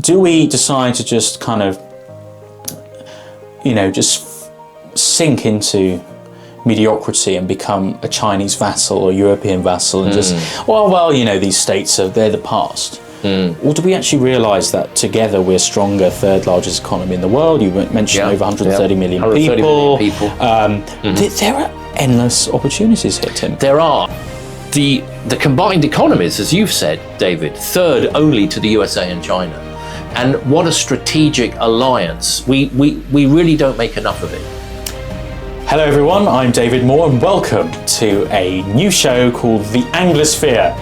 do we decide to just kind of, just sink into mediocrity and become a Chinese vassal or European vassal and just, these states they're the past? Or do we actually realise that together we're stronger, third largest economy in the world? You mentioned over 130 million people. There are endless opportunities here, Tim. There are. The combined economies, as you've said, David, third only to the USA and China. And what a strategic alliance. We really don't make enough of it. Hello everyone, I'm David Moore and welcome to a new show called The Anglosphere.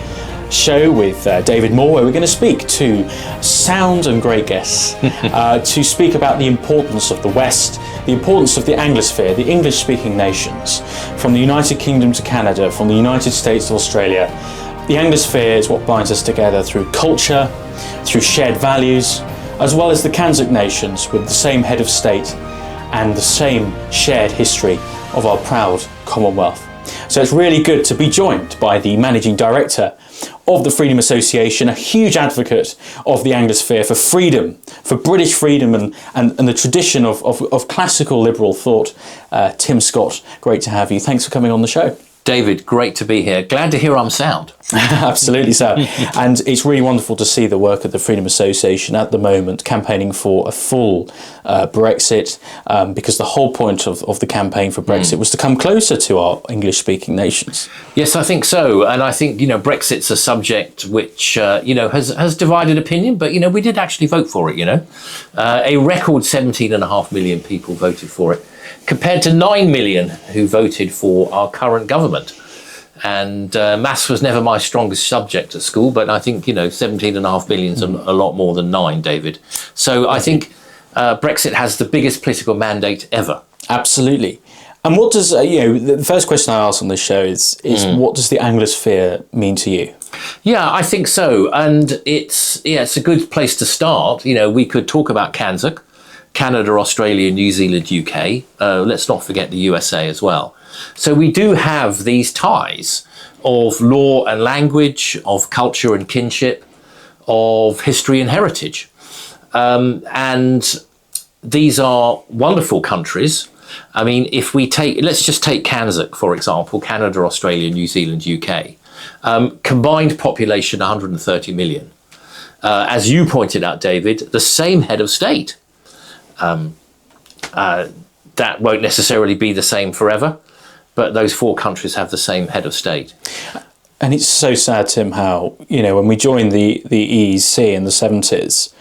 Show with David Moore, where we're going to speak to sound and great guests to speak about the importance of the West, the importance of the Anglosphere, the English-speaking nations, from the United Kingdom to Canada, from the United States to Australia. The Anglosphere is what binds us together through culture, through shared values, as well as the CANZUK nations with the same head of state and the same shared history of our proud Commonwealth. So it's really good to be joined by the Managing Director of the Freedom Association, a huge advocate of the Anglosphere for freedom, for British freedom and the tradition of classical liberal thought. Tim Scott, great to have you. Thanks for coming on the show. David, great to be here. Glad to hear I'm sound. Absolutely, sir. And it's really wonderful to see the work of the Freedom Association at the moment campaigning for a full Brexit, because the whole point of the campaign for Brexit was to come closer to our English-speaking nations. Yes, I think so. And I think, Brexit's a subject which, has divided opinion, but, we did actually vote for it, A record 17.5 million people voted for it, compared to 9 million who voted for our current government. And maths was never my strongest subject at school, but I think, 17.5 million is a lot more than 9, David. So I think Brexit has the biggest political mandate ever. Absolutely. And what does, the first question I ask on this show is what does the Anglosphere mean to you? Yeah, I think so. And it's a good place to start. We could talk about CANZUK, Canada, Australia, New Zealand, UK. Let's not forget the USA as well. So we do have these ties of law and language, of culture and kinship, of history and heritage. And these are wonderful countries. I mean, let's just take CANZUK, for example, Canada, Australia, New Zealand, UK. Combined population, 130 million. As you pointed out, David, the same head of state. That won't necessarily be the same forever, but those four countries have the same head of state. And it's so sad, Tim, how, when we joined the EEC in the 70s,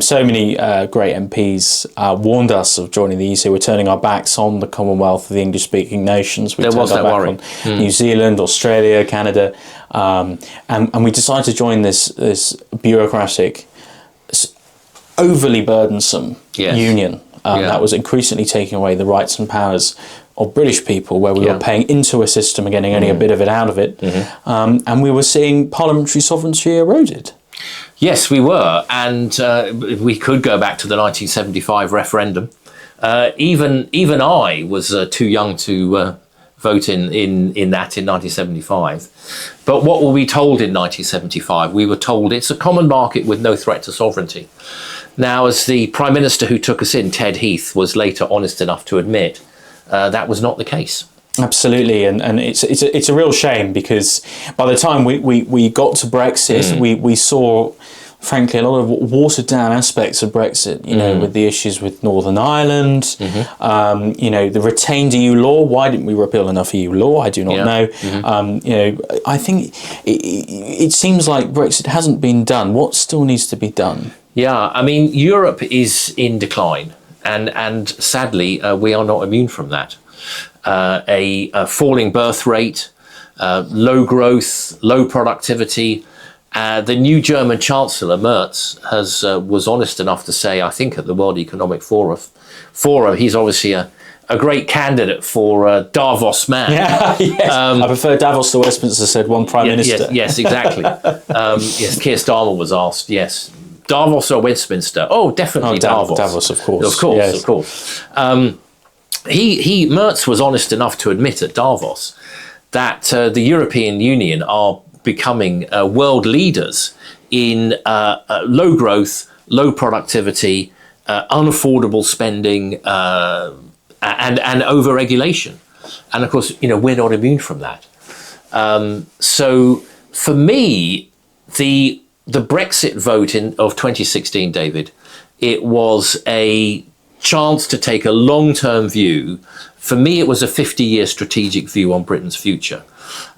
so many great MPs warned us of joining the EEC. We're turning our backs on the Commonwealth of the English-speaking nations. There was that worry. On New Zealand, Australia, Canada, and we decided to join this bureaucratic, overly burdensome union that was increasingly taking away the rights and powers of British people, where we were paying into a system and getting only a bit of it out of it, and we were seeing parliamentary sovereignty eroded. Yes, we were, and we could go back to the 1975 referendum. Even I was too young to vote in that in 1975. But what were we told in 1975? We were told it's a common market with no threat to sovereignty. Now, as the Prime Minister who took us in, Ted Heath, was later honest enough to admit, that was not the case. Absolutely, and it's a real shame, because by the time we got to Brexit, we saw, frankly, a lot of watered down aspects of Brexit, with the issues with Northern Ireland, the retained EU law. Why didn't we repeal enough EU law? I do not know. I think it seems like Brexit hasn't been done. What still needs to be done? Yeah, I mean, Europe is in decline, and sadly, we are not immune from that. A falling birth rate, low growth, low productivity. The new German Chancellor, Merz, was honest enough to say, I think at the World Economic Forum, he's obviously a great candidate for Davos man. Yeah, yes. I prefer Davos to Westminster, said one Prime Minister. Yes, exactly. Yes, Keir Starmer was asked, yes, Davos or Westminster? Oh, definitely Davos. Davos, of course. Of course, yes. Of course. Merz was honest enough to admit at Davos that the European Union are becoming world leaders in low growth, low productivity, unaffordable spending, and over-regulation. And of course, we're not immune from that. So for me, the Brexit vote of 2016, David, it was a chance to take a long-term view. For me, it was a 50-year strategic view on Britain's future.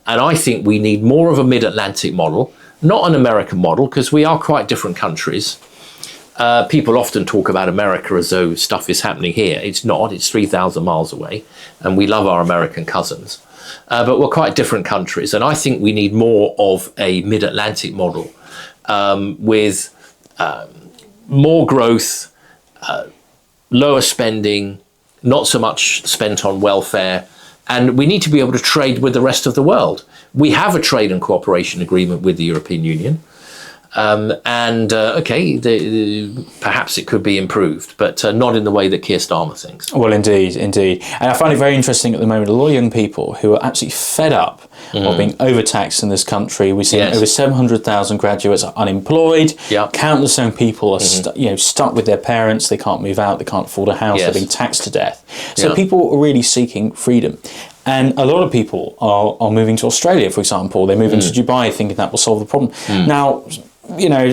And I think we need more of a mid-Atlantic model, not an American model, because we are quite different countries. People often talk about America as though stuff is happening here. It's not. It's 3,000 miles away. And we love our American cousins. But we're quite different countries. And I think we need more of a mid-Atlantic model with more growth, lower spending, not so much spent on welfare. And we need to be able to trade with the rest of the world. We have a trade and cooperation agreement with the European Union. Perhaps it could be improved, but not in the way that Keir Starmer thinks. Well, indeed. And I find it very interesting at the moment, a lot of young people who are absolutely fed up of being overtaxed in this country. We've seen over 700,000 graduates are unemployed. Yep. Countless young people are stuck with their parents. They can't move out. They can't afford a house. They're being taxed to death. So people are really seeking freedom. And a lot of people are moving to Australia, for example. They move into Dubai thinking that will solve the problem. Now,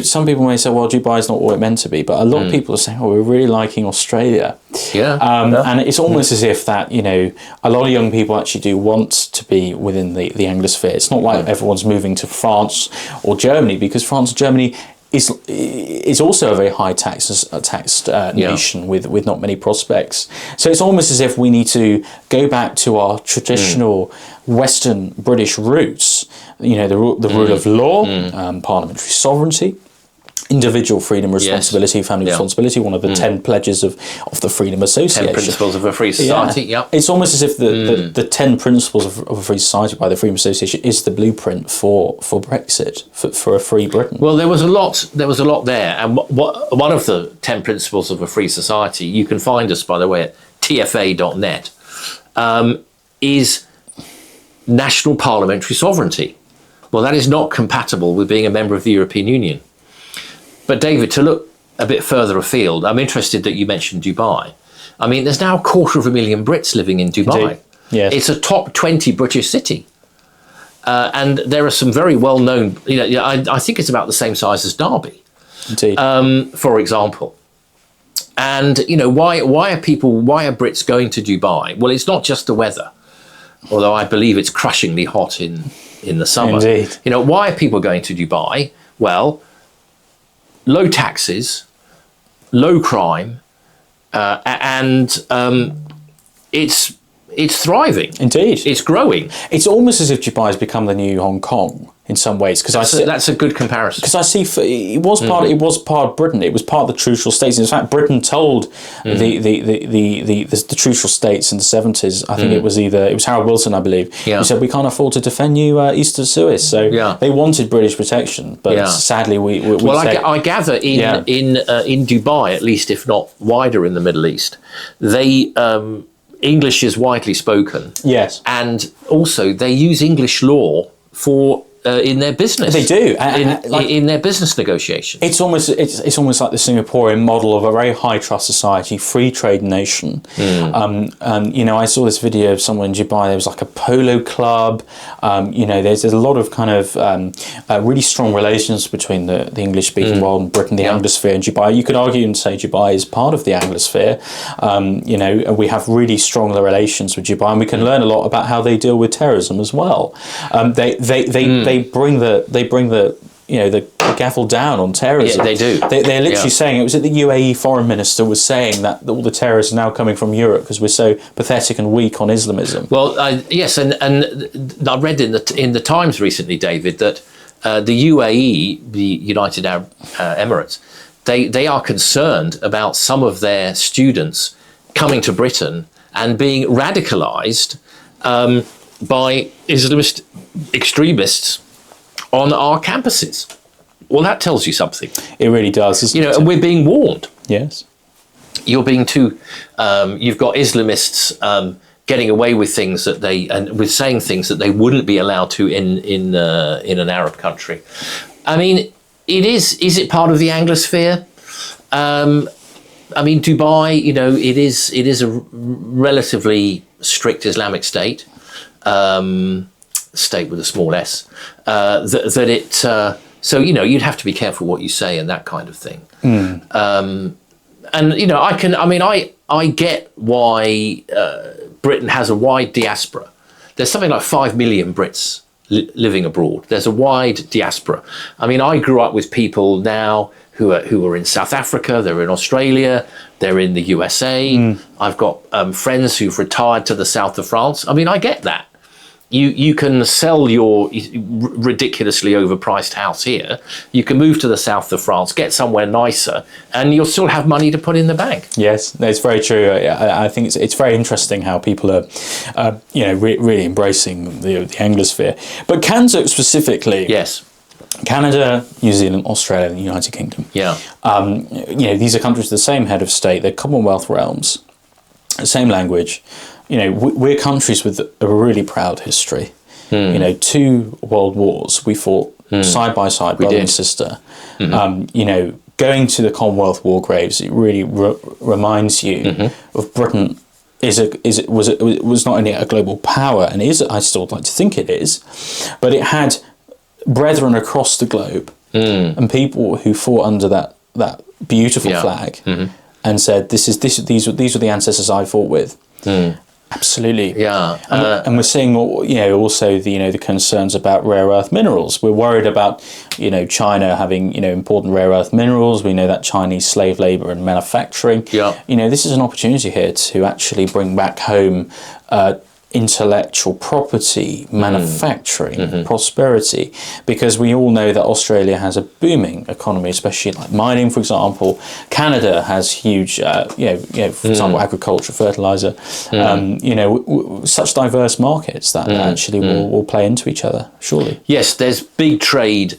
some people may say, well, Dubai is not what it meant to be, but a lot of people are saying, oh, we're really liking Australia. And it's almost as if that, a lot of young people actually do want to be within the Anglosphere. It's not like everyone's moving to France or Germany, because France and Germany is also a very high taxed nation with not many prospects. So it's almost as if we need to go back to our traditional Western British roots, the rule of law, parliamentary sovereignty, individual freedom, responsibility, family responsibility, one of the 10 pledges of the Freedom Association. 10 principles of a free society, It's almost as if the 10 principles of a free society by the Freedom Association is the blueprint for Brexit, for a free Britain. Well, there was a lot there. And one of the 10 principles of a free society, you can find us, by the way, at tfa.net, is national parliamentary sovereignty. Well, that is not compatible with being a member of the European Union. But David, to look a bit further afield, I'm interested that you mentioned Dubai. I mean, there's now 250,000 Brits living in Dubai. Indeed. Yes. It's a top 20 British city. And there are some very well-known, I think it's about the same size as Derby, Indeed. For example. And, why are Brits going to Dubai? Well, it's not just the weather, although I believe it's crushingly hot in the summer. Indeed. Why are people going to Dubai? Well, low taxes, low crime, and it's thriving. Indeed. It's growing. It's almost as if Dubai has become the new Hong Kong in some ways, because that's a good comparison. Because I see it was part of Britain. It was part of the trucial states. In fact, Britain told the trucial states in the 70s. I think it was Harold Wilson, I believe, who said, we can't afford to defend you east of Suez. So they wanted British protection, but sadly I gather in Dubai, at least, if not wider in the Middle East, they English is widely spoken. Yes, and also they use English law for. In their business, they do in their business negotiations. It's almost like the Singaporean model of a very high trust society, free trade nation. I saw this video of someone in Dubai. There was like a polo club. There's a lot of kind of really strong relations between the English speaking world and Britain, the Anglosphere and Dubai. You could argue and say Dubai is part of the Anglosphere. We have really strong relations with Dubai, and we can learn a lot about how they deal with terrorism as well. They bring the gavel down on terrorism. Yeah, they do. They're literally saying, it was the UAE foreign minister was saying that all the terrorists are now coming from Europe because we're so pathetic and weak on Islamism. Well, yes, and I read in the Times recently, David, that the UAE, the United Arab Emirates, they are concerned about some of their students coming to Britain and being radicalised by Islamist extremists on our campuses. Well, that tells you something. It really does. And we're being warned. Yes. You're being too. You've got Islamists getting away with things with saying things that they wouldn't be allowed to in an Arab country. I mean, it is. Is it part of the Anglosphere? I mean, Dubai, it is a relatively strict Islamic state, state with a small s. So you'd have to be careful what you say and that kind of thing. And I get why Britain has a wide diaspora. There's something like 5 million Brits living abroad. There's a wide diaspora. I mean, I grew up with people now who are in South Africa, they're in Australia, they're in the USA. I've got friends who've retired to the south of France. I mean, I get that. You can sell your ridiculously overpriced house here. You can move to the south of France, get somewhere nicer, and you'll still have money to put in the bank. Yes, it's very true. I think it's very interesting how people are, really embracing the Anglosphere. But CANZUK specifically, yes, Canada, New Zealand, Australia, and the United Kingdom. Yeah, these are countries with the same head of state. They're Commonwealth realms, same language. We're countries with a really proud history. 2 world wars we fought side by side, brother and sister. Going to the Commonwealth war graves, it really reminds you of Britain was not only a global power, and I still like to think it is, but it had brethren across the globe and people who fought under that beautiful flag and said, these were the ancestors I fought with. Absolutely. Yeah. And we're seeing, also the concerns about rare earth minerals. We're worried about, China having, important rare earth minerals. We know that Chinese slave labor and manufacturing. Yeah. This is an opportunity here to actually bring back home intellectual property, manufacturing, prosperity, because we all know that Australia has a booming economy, especially like mining, for example. Canada has huge, for example, agriculture, fertilizer, such diverse markets that actually will play into each other, surely. Yes, there's big trade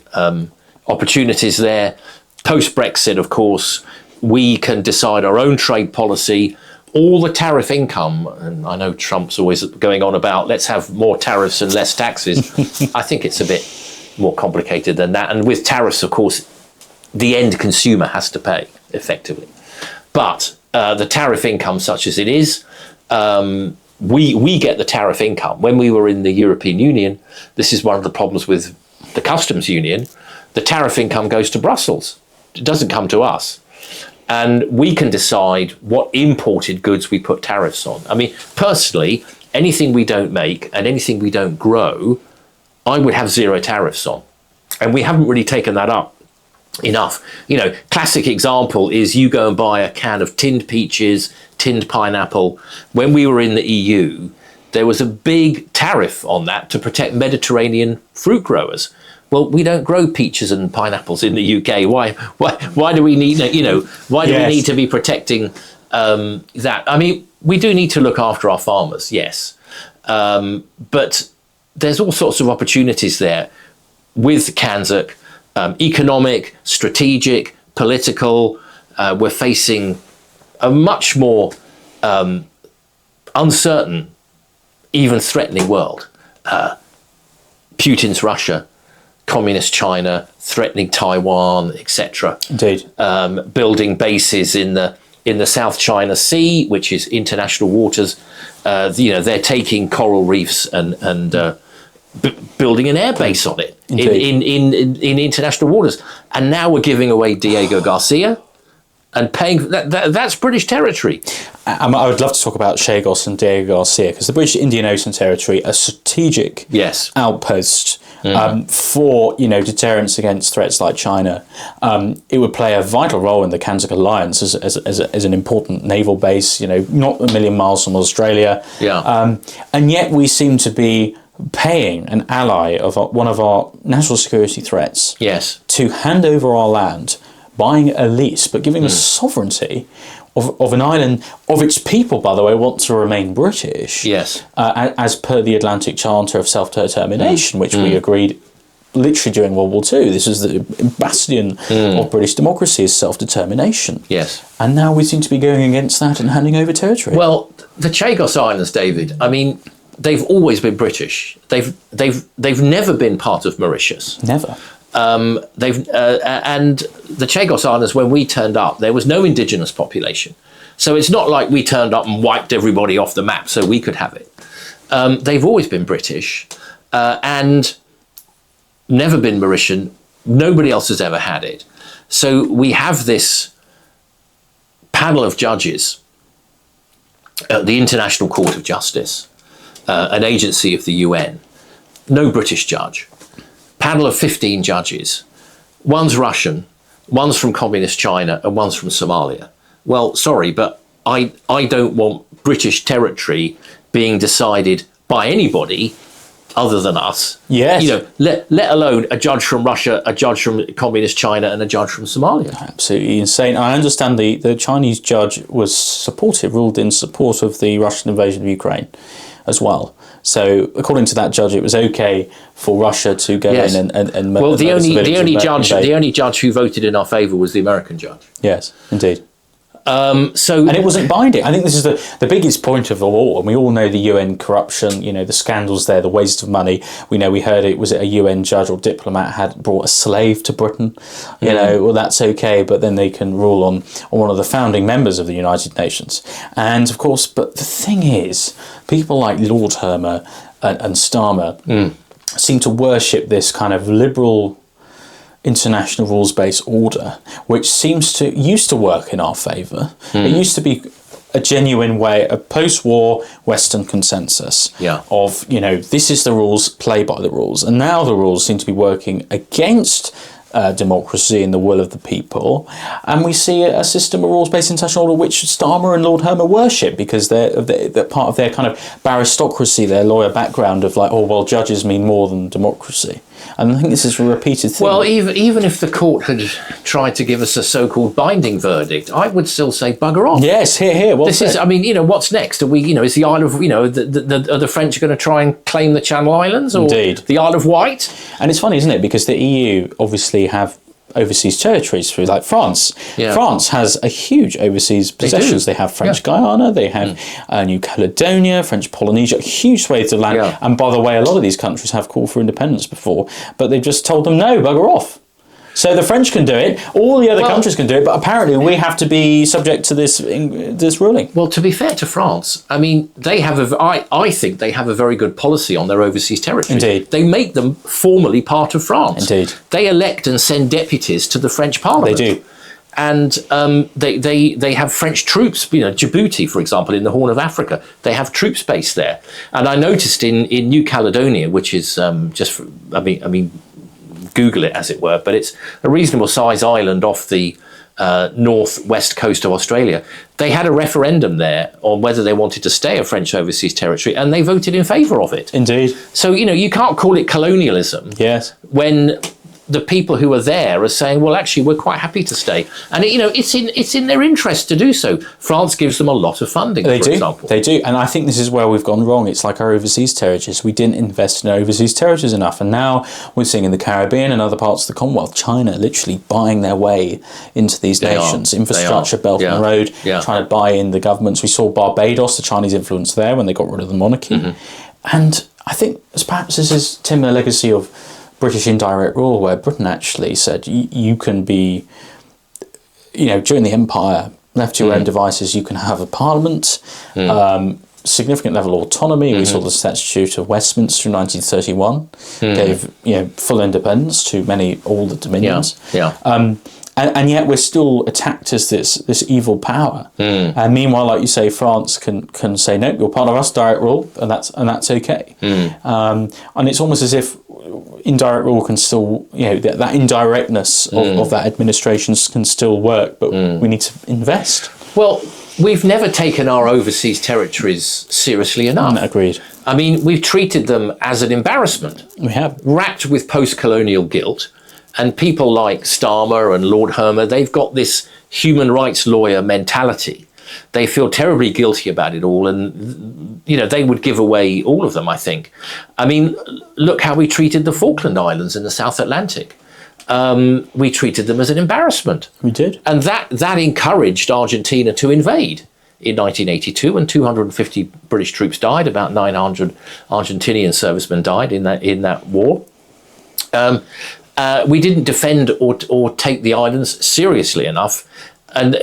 opportunities there. Post-Brexit, of course, we can decide our own trade policy. All the tariff income, and I know Trump's always going on about let's have more tariffs and less taxes. I think it's a bit more complicated than that. And with tariffs, of course, the end consumer has to pay effectively. But the tariff income, such as it is, we get the tariff income. When we were in the European Union, this is one of the problems with the customs union. The tariff income goes to Brussels. It doesn't come to us. And we can decide what imported goods we put tariffs on. I mean, personally, anything we don't make and anything we don't grow, I would have 0 tariffs on. And we haven't really taken that up enough. Classic example is you go and buy a can of tinned peaches, tinned pineapple. When we were in the EU, there was a big tariff on that to protect Mediterranean fruit growers. Well, we don't grow peaches and pineapples in the UK. Why do we need, we need to be protecting that? I mean, we do need to look after our farmers, yes. But there's all sorts of opportunities there with CANZUK, economic, strategic, political. We're facing a much more uncertain, even threatening world. Putin's Russia, Communist China, threatening Taiwan, etc. Indeed. Building bases in the South China Sea, which is international waters. They're taking coral reefs and building an air base on it in international waters. And now we're giving away Diego Garcia and paying that's British territory. I would love to talk about Chagos and Diego Garcia, because the British Indian Ocean Territory, a strategic outpost for deterrence against threats like China. It would play a vital role in the CANZUK alliance as an important naval base. Not a million miles from Australia. And yet we seem to be paying an ally of one of our national security threats. To hand over our land, buying a lease, but giving us sovereignty of an island, of its people, by the way, want to remain British. As per the Atlantic Charter of Self-Determination, which we agreed literally during World War II. This is the bastion of British democracy, is self-determination. And now we seem to be going against that and handing over territory. Well, the Chagos Islands, David, I mean, they've always been British. They've never been part of Mauritius. Never. And the Chagos Islands, when we turned up, there was no indigenous population. So it's not like we turned up and wiped everybody off the map so we could have it. They've always been British and never been Mauritian. Nobody else has ever had it. So we have this panel of judges at the International Court of Justice, an agency of the UN. No British judge. Panel of 15 judges. One's Russian, one's from communist China, and one's from Somalia. Well, sorry, but I don't want British territory being decided by anybody other than us. Yes. You know, let alone a judge from Russia, a judge from communist China, and a judge from Somalia. Absolutely insane. I understand the Chinese judge was supportive, ruled in support of the Russian invasion of Ukraine as well. So according to that judge, it was okay for Russia to go in and well, the only judge who voted in our favour was the American judge. Yes, indeed. And it wasn't binding. I think this is the biggest point of the war, and we all know the UN corruption, you know, the scandals there, the waste of money. We heard it was a UN judge or diplomat had brought a slave to Britain. You know, well, that's okay, but then they can rule on one of the founding members of the United Nations. And of course, but the thing is, people like Lord Hermer and Starmer seem to worship this kind of liberal international rules-based order, which used to work in our favour. It used to be a genuine way, a post-war Western consensus of, you know, this is the rules, play by the rules. And now the rules seem to be working against democracy and the will of the people, and we see a system of rules-based international order which Starmer and Lord Hermer worship because they're part of their kind of baristocracy, their lawyer background of like, oh well, judges mean more than democracy. And I think this is a repeated thing. Well, even if the court had tried to give us a so-called binding verdict, I would still say bugger off. Yes, here. Well, this is. I mean, you know, what's next? Are we? You know, is the Isle of? You know, are the French going to try and claim the Channel Islands or the Isle of Wight? And it's funny, isn't it? Because the EU obviously have overseas territories through, like France. Yeah. France has a huge overseas possessions. They have French Guyana, they have New Caledonia, French Polynesia, huge swathes of land. Yeah. And by the way, a lot of these countries have called for independence before, but they've just told them, no, bugger off. So the French can do it, all the other countries can do it, but apparently we have to be subject to this ruling. Well, to be fair to France, I mean, they have I think they have a very good policy on their overseas territories. Indeed. They make them formally part of France. Indeed. They elect and send deputies to the French Parliament. They do. And they have French troops, you know, Djibouti, for example, in the Horn of Africa. They have troops based there. And I noticed in New Caledonia, which is I mean, Google it as it were, but it's a reasonable size island off the northwest coast of Australia. They had a referendum there on whether they wanted to stay a French overseas territory, and they voted in favour of it. Indeed. So, you know, you can't call it colonialism. Yes. When the people who are there are saying, well, actually, we're quite happy to stay. And, you know, it's in their interest to do so. France gives them a lot of funding, for example. They do. And I think this is where we've gone wrong. It's like our overseas territories. We didn't invest in our overseas territories enough. And now we're seeing in the Caribbean and other parts of the Commonwealth, China literally buying their way into these nations. Infrastructure, Belt and Road, trying to buy in the governments. We saw Barbados, the Chinese influence there when they got rid of the monarchy. And I think perhaps this is, Tim, a legacy of British indirect rule, where Britain actually said you can be, you know, during the empire, left to your own devices, you can have a parliament, significant level of autonomy. We saw the Statute of Westminster in 1931 gave, you know, full independence to all the dominions. And yet we're still attacked as this evil power. And meanwhile, like you say, France can say, no, you're part of us, direct rule, and that's okay. And it's almost as if indirect rule can still, you know, that indirectness of that administration can still work, but we need to invest. Well, we've never taken our overseas territories seriously enough. Agreed. I mean, we've treated them as an embarrassment. We have. Wrapped with post-colonial guilt. And people like Starmer and Lord Hermer, they've got this human rights lawyer mentality. They feel terribly guilty about it all, and, you know, they would give away all of them, I think. I mean, look how we treated the Falkland Islands in the South Atlantic. We treated them as an embarrassment. We did. And that encouraged Argentina to invade in 1982, and 250 British troops died. About 900 Argentinian servicemen died in that war. we didn't defend or take the islands seriously enough, and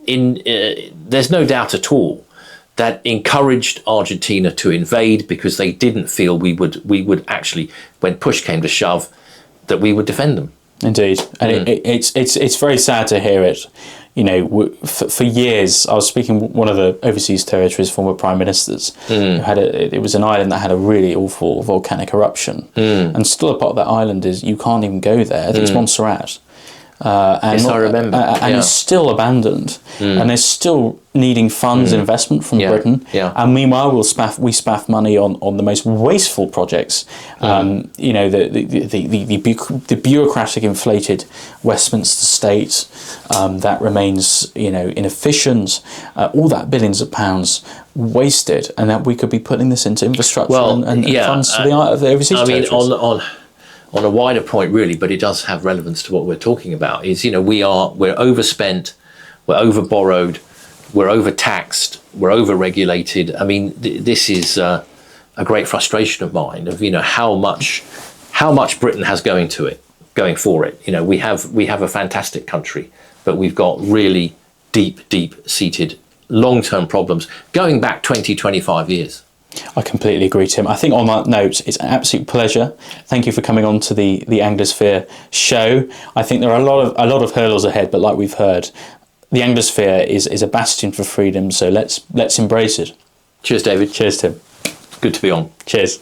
there's no doubt at all that encouraged Argentina to invade because they didn't feel we would actually, when push came to shove, that we would defend them. Indeed, and it's very sad to hear it. You know, for years, I was speaking with one of the overseas territories' former prime ministers, who had it was an island that had a really awful volcanic eruption, and still a part of that island is you can't even go there. I think it's Montserrat. And yes, I remember. And it's still abandoned, and they're still needing funds, investment from Britain. Yeah. And meanwhile, we spaff money on the most wasteful projects. You know, the bureaucratic, inflated Westminster state that remains, you know, inefficient. All that billions of pounds wasted, and that we could be putting this into infrastructure and funds to the overseas territories. On a wider point, really, but it does have relevance to what we're talking about, is, you know, we're overspent, we're overborrowed, we're overtaxed, we're overregulated. I mean, this is a great frustration of mine of, you know, how much Britain has going for it. You know, we have a fantastic country, but we've got really deep-seated long-term problems going back 20, 25 years. I completely agree, Tim. I think on that note, it's an absolute pleasure. Thank you for coming on to the Anglosphere show. I think there are a lot of hurdles ahead, but like we've heard, the Anglosphere is a bastion for freedom. So let's embrace it. Cheers, David. Cheers, Tim. Good to be on. Cheers.